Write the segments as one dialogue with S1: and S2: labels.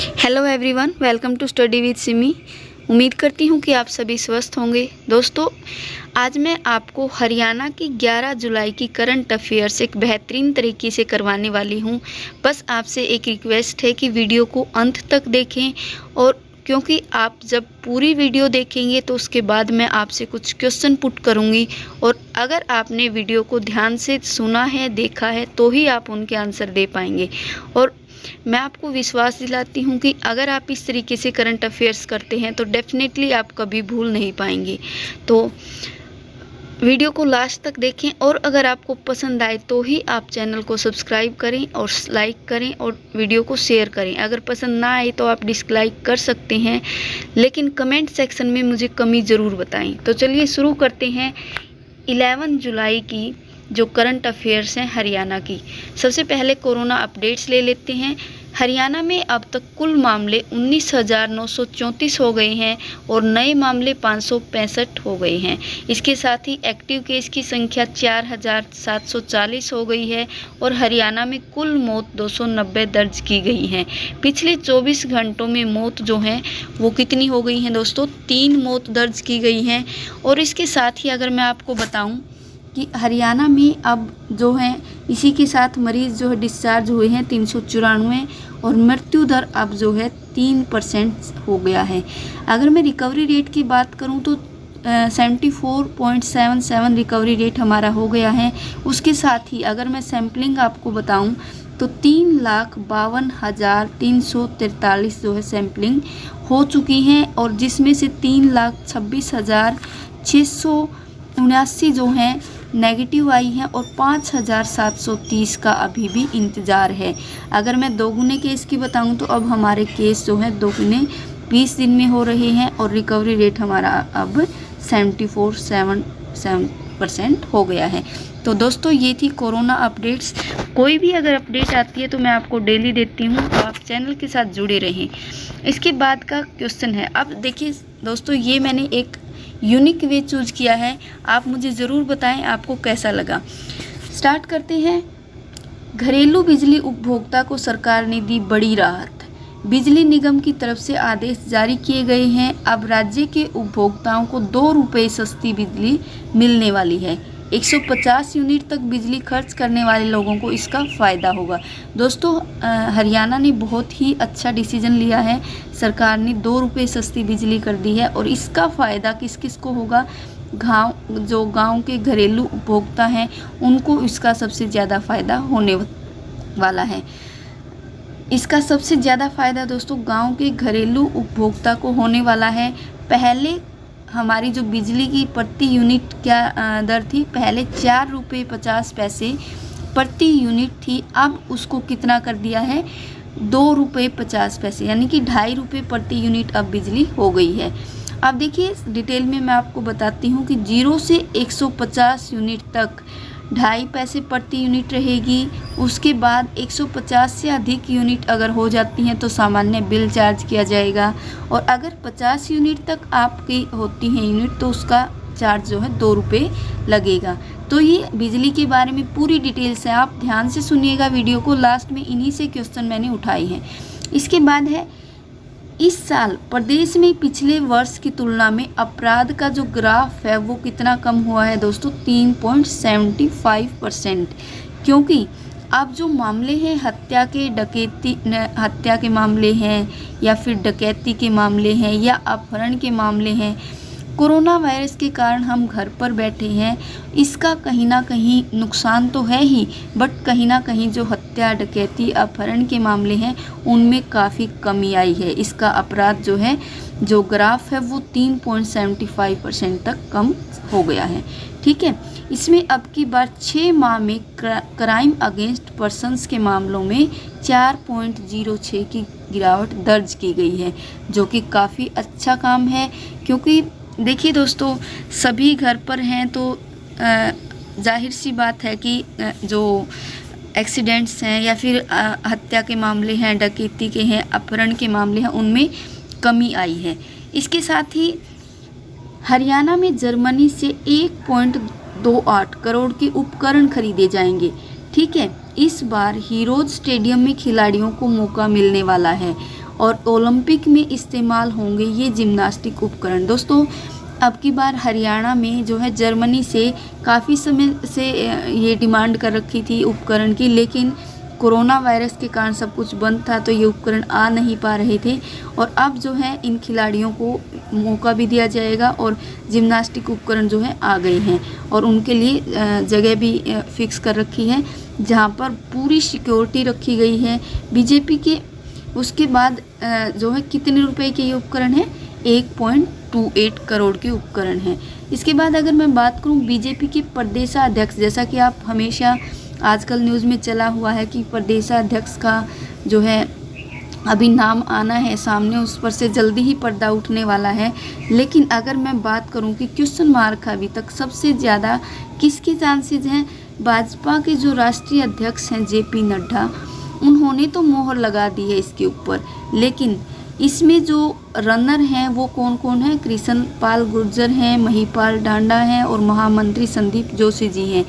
S1: Hello everyone, welcome to study with Simi. उम्मीद करती हूँ कि आप सभी स्वस्थ होंगे। दोस्तों, आज मैं आपको हरियाणा की 11 जुलाई की करंट अफेयर्स एक बेहतरीन तरीके से करवाने वाली हूँ। बस आपसे एक रिक्वेस्ट है कि वीडियो को अंत तक देखें, और क्योंकि आप जब पूरी वीडियो देखेंगे तो उसके बाद मैं आपसे कुछ क्वेश्चन पुट करूँगी, और अगर आपने वीडियो को ध्यान से सुना है, देखा है, तो ही आप उनके आंसर दे पाएंगे। और मैं आपको विश्वास दिलाती हूँ कि अगर आप इस तरीके से करंट अफेयर्स करते हैं तो डेफिनेटली आप कभी भूल नहीं पाएंगे। तो वीडियो को लास्ट तक देखें, और अगर आपको पसंद आए तो ही आप चैनल को सब्सक्राइब करें और लाइक करें और वीडियो को शेयर करें। अगर पसंद ना आए तो आप डिसलाइक कर सकते हैं, लेकिन कमेंट सेक्शन में मुझे कमी ज़रूर बताएं। तो चलिए शुरू करते हैं 11 जुलाई की जो करंट अफेयर्स हैं हरियाणा की। सबसे पहले कोरोना अपडेट्स ले लेते हैं। हरियाणा में अब तक कुल मामले 19,934 हो गए हैं और नए मामले 565 हो गए हैं। इसके साथ ही एक्टिव केस की संख्या 4,740 हो गई है और हरियाणा में कुल मौत 290 दर्ज की गई हैं। पिछले 24 घंटों में मौत जो हैं वो कितनी हो गई हैं दोस्तों? 3 मौत दर्ज की गई हैं। और इसके साथ ही अगर मैं आपको बताऊं कि हरियाणा में अब जो है इसी के साथ मरीज़ जो है डिस्चार्ज हुए हैं 394, और मृत्यु दर अब जो है 3% हो गया है। अगर मैं रिकवरी रेट की बात करूं तो 74.77 रिकवरी रेट हमारा हो गया है। उसके साथ ही अगर मैं सैम्पलिंग आपको बताऊं तो 3,52,343 जो है सैम्पलिंग हो चुकी हैं, और जिसमें से 3,26,679 जो हैं नेगेटिव आई हैं और 5,730 का अभी भी इंतज़ार है। अगर मैं दोगुने केस की बताऊं तो अब हमारे केस जो हैं दोगुने 20 दिन में हो रहे हैं, और रिकवरी रेट हमारा अब 74.77% हो गया है। तो दोस्तों, ये थी कोरोना अपडेट्स। कोई भी अगर अपडेट आती है तो मैं आपको डेली देती हूँ, तो आप चैनल के साथ जुड़े रहें। इसके बाद का क्वेश्चन है, अब देखिए दोस्तों, ये मैंने एक यूनिक वे चूज किया है। आप मुझे ज़रूर बताएं आपको कैसा लगा। स्टार्ट करते हैं। घरेलू बिजली उपभोक्ता को सरकार ने दी बड़ी राहत। बिजली निगम की तरफ से आदेश जारी किए गए हैं। अब राज्य के उपभोक्ताओं को 2 रुपये सस्ती बिजली मिलने वाली है। 150 यूनिट तक बिजली खर्च करने वाले लोगों को इसका फ़ायदा होगा। दोस्तों, हरियाणा ने बहुत ही अच्छा डिसीजन लिया है। सरकार ने 2 रुपये सस्ती बिजली कर दी है, और इसका फ़ायदा किस किस को होगा? गांव के घरेलू उपभोक्ता हैं उनको इसका सबसे ज़्यादा फ़ायदा होने वाला है। इसका सबसे ज़्यादा फ़ायदा दोस्तों गांव के घरेलू उपभोक्ता को होने वाला है। पहले हमारी जो बिजली की प्रति यूनिट क्या दर थी, पहले 4 रुपये 50 पैसे प्रति यूनिट थी। अब उसको कितना कर दिया है? 2 रुपये 50 पैसे, यानी कि 2.5 रुपये प्रति यूनिट अब बिजली हो गई है। अब देखिए डिटेल में मैं आपको बताती हूँ कि 0 से 150 यूनिट तक 2.5 पैसे प्रति यूनिट रहेगी। उसके बाद 150 से अधिक यूनिट अगर हो जाती हैं तो सामान्य बिल चार्ज किया जाएगा, और अगर 50 यूनिट तक आपकी होती हैं यूनिट तो उसका चार्ज जो है 2 रुपये लगेगा। तो ये बिजली के बारे में पूरी डिटेल्स है, आप ध्यान से सुनिएगा वीडियो को। लास्ट में इन्हीं से क्वेश्चन मैंने उठाए हैं। इसके बाद है, इस साल प्रदेश में पिछले वर्ष की तुलना में अपराध का जो ग्राफ है वो कितना कम हुआ है दोस्तों? 3.75%। क्योंकि अब जो मामले हैं हत्या के मामले हैं, या फिर डकैती के मामले हैं, या अपहरण के मामले हैं, कोरोना वायरस के कारण हम घर पर बैठे हैं। इसका कहीं ना कहीं नुकसान तो है ही, बट कहीं ना कहीं जो हत्या, डकैती, अपहरण के मामले हैं उनमें काफ़ी कमी आई है। इसका अपराध जो है, जो ग्राफ है वो 3.75% तक कम हो गया है। ठीक है, इसमें अब की बार 6 माह में क्राइम अगेंस्ट पर्सन्स के मामलों में 4.06 की गिरावट दर्ज की गई है, जो कि काफ़ी अच्छा काम है। क्योंकि देखिए दोस्तों, सभी घर पर हैं तो जाहिर सी बात है कि जो एक्सीडेंट्स हैं, या फिर हत्या के मामले हैं, डकैती के हैं, अपहरण के मामले हैं, उनमें कमी आई है। इसके साथ ही हरियाणा में जर्मनी से 1.28 करोड़ के उपकरण खरीदे जाएंगे। ठीक है, इस बार हीरोज स्टेडियम में खिलाड़ियों को मौका मिलने वाला है, और ओलंपिक में इस्तेमाल होंगे ये जिम्नास्टिक उपकरण। दोस्तों अब की बार हरियाणा में जो है जर्मनी से काफ़ी समय से ये डिमांड कर रखी थी उपकरण की, लेकिन कोरोना वायरस के कारण सब कुछ बंद था तो ये उपकरण आ नहीं पा रहे थे। और अब जो है इन खिलाड़ियों को मौका भी दिया जाएगा और जिम्नास्टिक उपकरण जो है आ गए हैं और उनके लिए जगह भी फिक्स कर रखी है जहां पर पूरी सिक्योरिटी रखी गई है बीजेपी के। उसके बाद जो है कितने रुपए के ये उपकरण है, 1.28 करोड़ के उपकरण हैं। इसके बाद अगर मैं बात करूं बीजेपी के प्रदेशाध्यक्ष, जैसा कि आप हमेशा आजकल न्यूज़ में चला हुआ है कि प्रदेशाध्यक्ष का जो है अभी नाम आना है सामने, उस पर से जल्दी ही पर्दा उठने वाला है। लेकिन अगर मैं बात करूं कि क्वेश्चन मार्क अभी तक सबसे ज़्यादा किसके चांसेज हैं, भाजपा के जो राष्ट्रीय अध्यक्ष हैं जेपी नड्डा, उन्होंने तो मोहर लगा दी है इसके ऊपर, लेकिन इसमें जो रनर हैं वो कौन कौन है, कृष्ण पाल गुर्जर हैं, महिपाल डांडा हैं और महामंत्री संदीप जोशी जी हैं।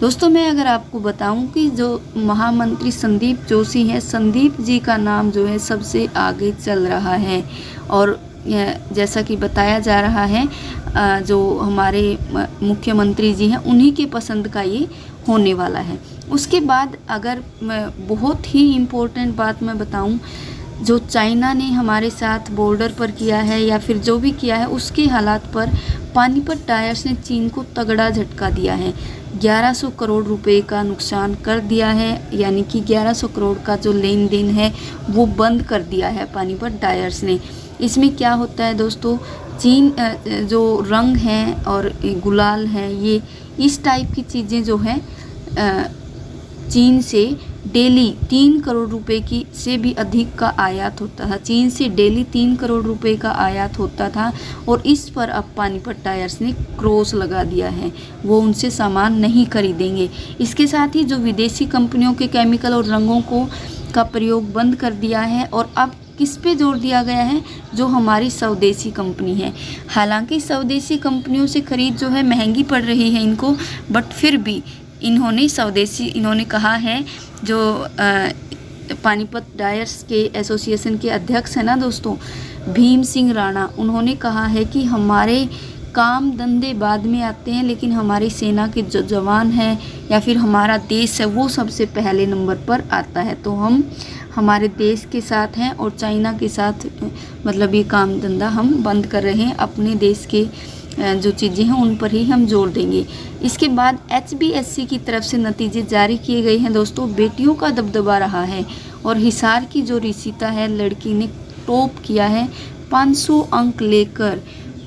S1: दोस्तों मैं अगर आपको बताऊं कि जो महामंत्री संदीप जोशी हैं, संदीप जी का नाम जो है सबसे आगे चल रहा है और जैसा कि बताया जा रहा है जो हमारे मुख्यमंत्री जी हैं उन्हीं के पसंद का ये होने वाला है। उसके बाद अगर मैं बहुत ही इम्पोर्टेंट बात मैं बताऊं, जो चाइना ने हमारे साथ बॉर्डर पर किया है या फिर जो भी किया है उसके हालात पर पानीपत टायर्स ने चीन को तगड़ा झटका दिया है। 1100 करोड़ रुपए का नुकसान कर दिया है, यानी कि 1100 करोड़ का जो लेन देन है वो बंद कर दिया है पानीपत टायर्स ने। इसमें क्या होता है दोस्तों, चीन जो रंग हैं और गुलाल हैं, ये इस टाइप की चीज़ें जो हैं चीन से डेली 3 करोड़ रुपए की से भी अधिक का आयात होता था। चीन से डेली 3 करोड़ रुपए का आयात होता था और इस पर अब पानीपत टायर्स ने क्रॉस लगा दिया है, वो उनसे सामान नहीं खरीदेंगे। इसके साथ ही जो विदेशी कंपनियों के केमिकल और रंगों का प्रयोग बंद कर दिया है और अब किस पे जोर दिया गया है, जो हमारी स्वदेशी कंपनी है। हालांकि स्वदेशी कंपनियों से खरीद जो है महंगी पड़ रही है इनको, बट फिर भी इन्होंने कहा है, जो पानीपत टायर्स के एसोसिएशन के अध्यक्ष हैं ना दोस्तों, भीम सिंह राणा, उन्होंने कहा है कि हमारे काम धंधे बाद में आते हैं, लेकिन हमारी सेना के जो जवान हैं या फिर हमारा देश है वो सबसे पहले नंबर पर आता है। तो हम हमारे देश के साथ हैं और चाइना के साथ मतलब ये काम धंधा हम बंद कर रहे हैं, अपने देश के जो चीज़ें हैं उन पर ही हम जोर देंगे। इसके बाद HBSC की तरफ से नतीजे जारी किए गए हैं दोस्तों। बेटियों का दबदबा रहा है और हिसार की जो रिशिता है लड़की ने टॉप किया है, 500 अंक लेकर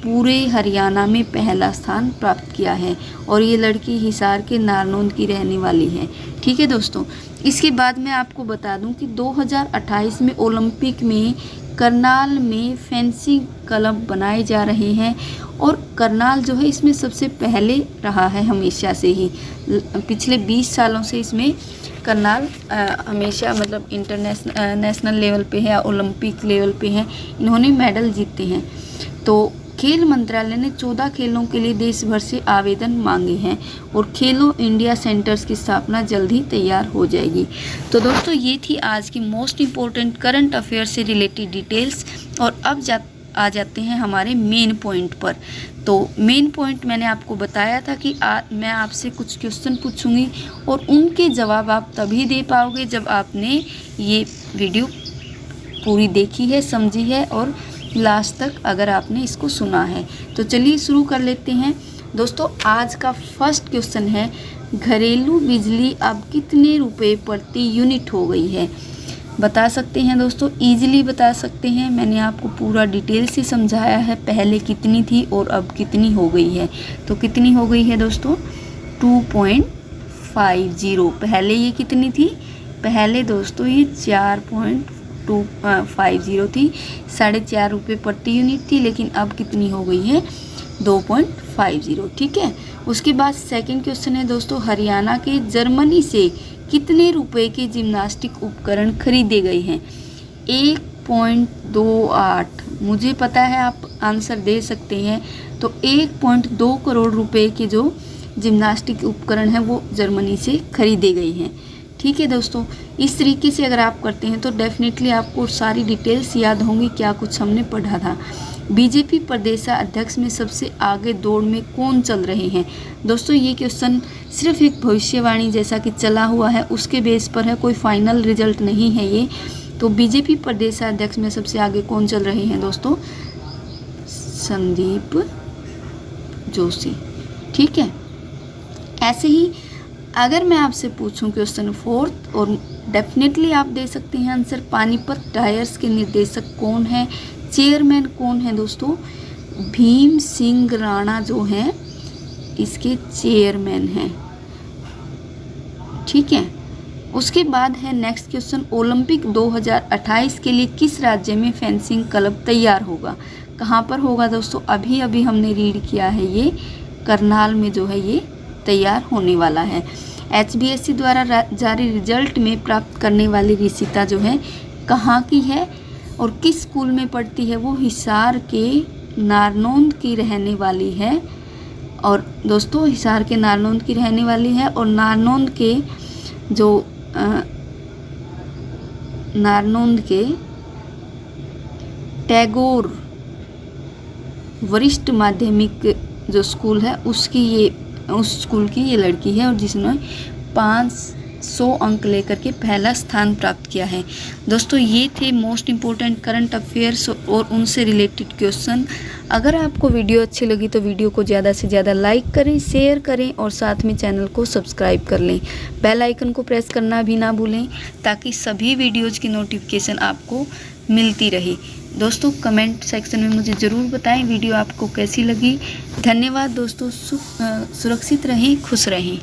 S1: पूरे हरियाणा में पहला स्थान प्राप्त किया है और ये लड़की हिसार के नारनौंद की रहने वाली है। ठीक है दोस्तों, इसके बाद मैं आपको बता दूं कि 2028 में ओलंपिक में करनाल में फेंसिंग क्लब बनाए जा रहे हैं और करनाल जो है इसमें सबसे पहले रहा है हमेशा से ही। पिछले 20 सालों से इसमें करनाल हमेशा मतलब नेशनल लेवल पे है, ओलंपिक लेवल पे है, इन्होंने मेडल जीते हैं। तो खेल मंत्रालय ने 14 खेलों के लिए देश भर से आवेदन मांगे हैं और खेलो इंडिया सेंटर्स की स्थापना जल्द ही तैयार हो जाएगी। तो दोस्तों ये थी आज की मोस्ट इम्पोर्टेंट करंट अफेयर से रिलेटेड डिटेल्स और अब आ जाते हैं हमारे मेन पॉइंट पर। तो मेन पॉइंट मैंने आपको बताया था कि मैं आपसे कुछ क्वेश्चन पूछूंगी और उनके जवाब आप तभी दे पाओगे जब आपने ये वीडियो पूरी देखी है, समझी है और लास्ट तक अगर आपने इसको सुना है। तो चलिए शुरू कर लेते हैं दोस्तों। आज का फर्स्ट क्वेश्चन है, घरेलू बिजली अब कितने रुपए प्रति यूनिट हो गई है? बता सकते हैं दोस्तों, इजीली बता सकते हैं। मैंने आपको पूरा डिटेल से समझाया है, पहले कितनी थी और अब कितनी हो गई है। तो कितनी हो गई है दोस्तों? 2.50। पहले ये कितनी थी? पहले दोस्तों ये 4.250 थी, 4.5 रुपये प्रति यूनिट थी, लेकिन अब कितनी हो गई है? 2.50। ठीक है। उसके बाद सेकंड क्वेश्चन है दोस्तों, हरियाणा के जर्मनी से कितने रुपए के जिम्नास्टिक उपकरण खरीदे गए हैं? 1.28। मुझे पता है आप आंसर दे सकते हैं। तो 1.2 करोड़ रुपए के जो जिम्नास्टिक उपकरण हैं वो जर्मनी से खरीदे गए हैं। ठीक है दोस्तों, इस तरीके से अगर आप करते हैं तो डेफिनेटली आपको सारी डिटेल्स याद होंगी क्या कुछ हमने पढ़ा था। बीजेपी प्रदेशाध्यक्ष में सबसे आगे दौड़ में कौन चल रहे हैं। दोस्तों ये क्वेश्चन सिर्फ एक भविष्यवाणी जैसा कि चला हुआ है उसके बेस पर है, कोई फाइनल रिजल्ट नहीं है ये। तो बीजेपी प्रदेशाध्यक्ष में सबसे आगे कौन चल रहे हैं दोस्तों, संदीप जोशी। ठीक है, ऐसे ही अगर मैं आपसे पूछूं क्वेश्चन 4 और डेफिनेटली आप दे सकते हैं आंसर, पानीपत टायर्स के निर्देशक कौन है, चेयरमैन कौन है दोस्तों, भीम सिंह राणा जो हैं इसके चेयरमैन हैं। ठीक है, उसके बाद है नेक्स्ट क्वेश्चन, ओलंपिक 2028 के लिए किस राज्य में फेंसिंग क्लब तैयार होगा। कहाँ पर होगा दोस्तों, अभी अभी हमने रीड किया है, ये करनाल में जो है ये तैयार होने वाला है। HBSC द्वारा जारी रिजल्ट में प्राप्त करने वाली रिशिता जो है कहाँ की है और किस स्कूल में पढ़ती है, वो हिसार के नारनौंद की रहने वाली है। और दोस्तों हिसार के नारनौंद की रहने वाली है और नारनौंद के जो नारनौंद के टैगोर वरिष्ठ माध्यमिक जो स्कूल है उसकी ये उस स्कूल की ये लड़की है और जिसने 500 अंक लेकर के पहला स्थान प्राप्त किया है। दोस्तों ये थे मोस्ट इम्पोर्टेंट करंट अफेयर्स और उनसे रिलेटेड क्वेश्चन। अगर आपको वीडियो अच्छी लगी तो वीडियो को ज़्यादा से ज़्यादा लाइक करें, शेयर करें और साथ में चैनल को सब्सक्राइब कर लें। बेल आइकन को प्रेस करना भी ना भूलें ताकि सभी वीडियोज़ की नोटिफिकेशन आपको मिलती रहे। दोस्तों कमेंट सेक्शन में मुझे ज़रूर बताएं वीडियो आपको कैसी लगी। धन्यवाद दोस्तों, सुरक्षित रहें, खुश रहें।